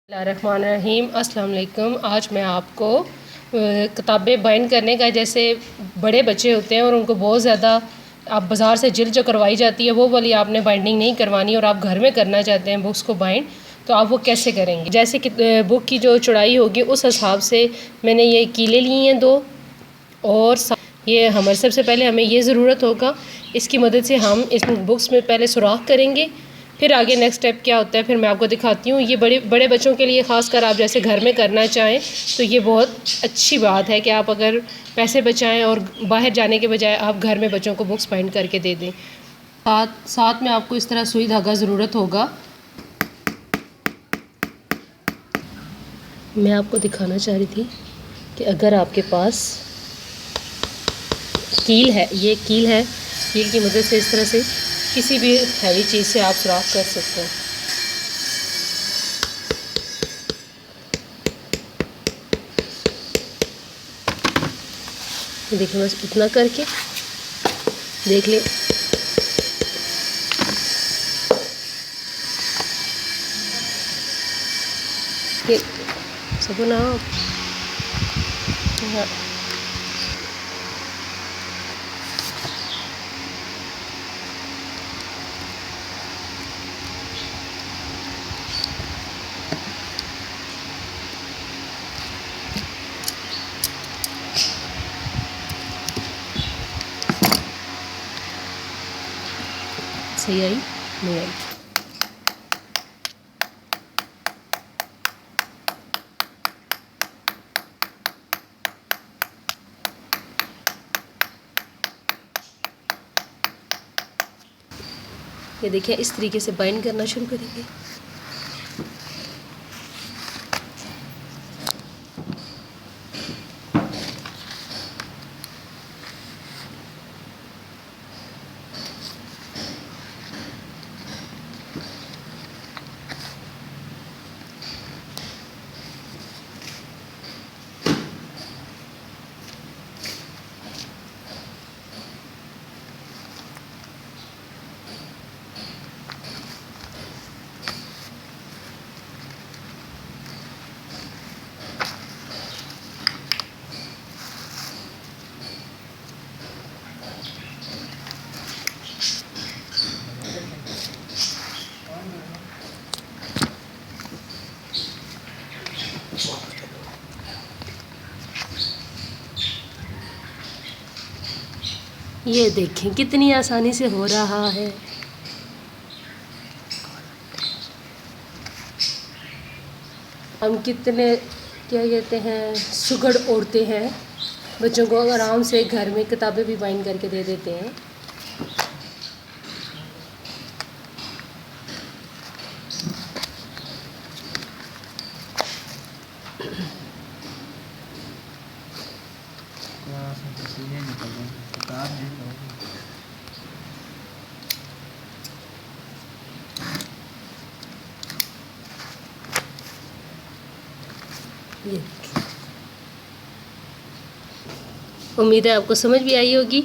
बिस्मिल्लाहिर्रहमानिर्रहीम। अस्सलाम वालेकुम। आज मैं आपको किताबें बाइंड करने का, जैसे बड़े बच्चे होते हैं और उनको बहुत ज़्यादा आप बाज़ार से जिल्द जो करवाई जाती है वो वाली आपने बाइंडिंग नहीं करवानी और आप घर में करना चाहते हैं बुक्स को बाइंड, तो आप वो कैसे करेंगे। जैसे कि बुक की जो चौड़ाई होगी उस हिसाब से मैंने ये कीले लिए हैं दो, और ये हमारे सबसे पहले हमें ये ज़रूरत होगा, इसकी मदद से हम इस बुक्स में पहले सुराख करेंगे, फिर आगे नेक्स्ट स्टेप क्या होता है फिर मैं आपको दिखाती हूँ। ये बड़े बच्चों के लिए ख़ासकर आप जैसे घर में करना चाहें तो ये बहुत अच्छी बात है कि आप अगर पैसे बचाएं और बाहर जाने के बजाय आप घर में बच्चों को बुक्स बाइंड करके दे दें। साथ में आपको इस तरह सुई धागा ज़रूरत होगा। मैं आपको दिखाना चाह रही थी कि अगर आपके पास कील है, ये कील है, कील की मदद से इस तरह से किसी भी हैवी चीज़ से आप सुराख कर सकते हैं। देखिए बस इतना करके देख लें। ये सब ना सही आई नहीं आई। ये देखिए इस तरीके से बाइंड करना शुरू करेंगे। ये देखें कितनी आसानी से हो रहा है। हम कितने क्या कहते हैं सुगड़ ओढ़ते हैं, बच्चों को आराम से घर में किताबें भी बाइंड करके दे देते हैं। ये उम्मीद है आपको समझ भी आई होगी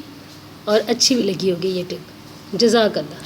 और अच्छी भी लगी होगी ये टिप। जज़ाकल्लाह।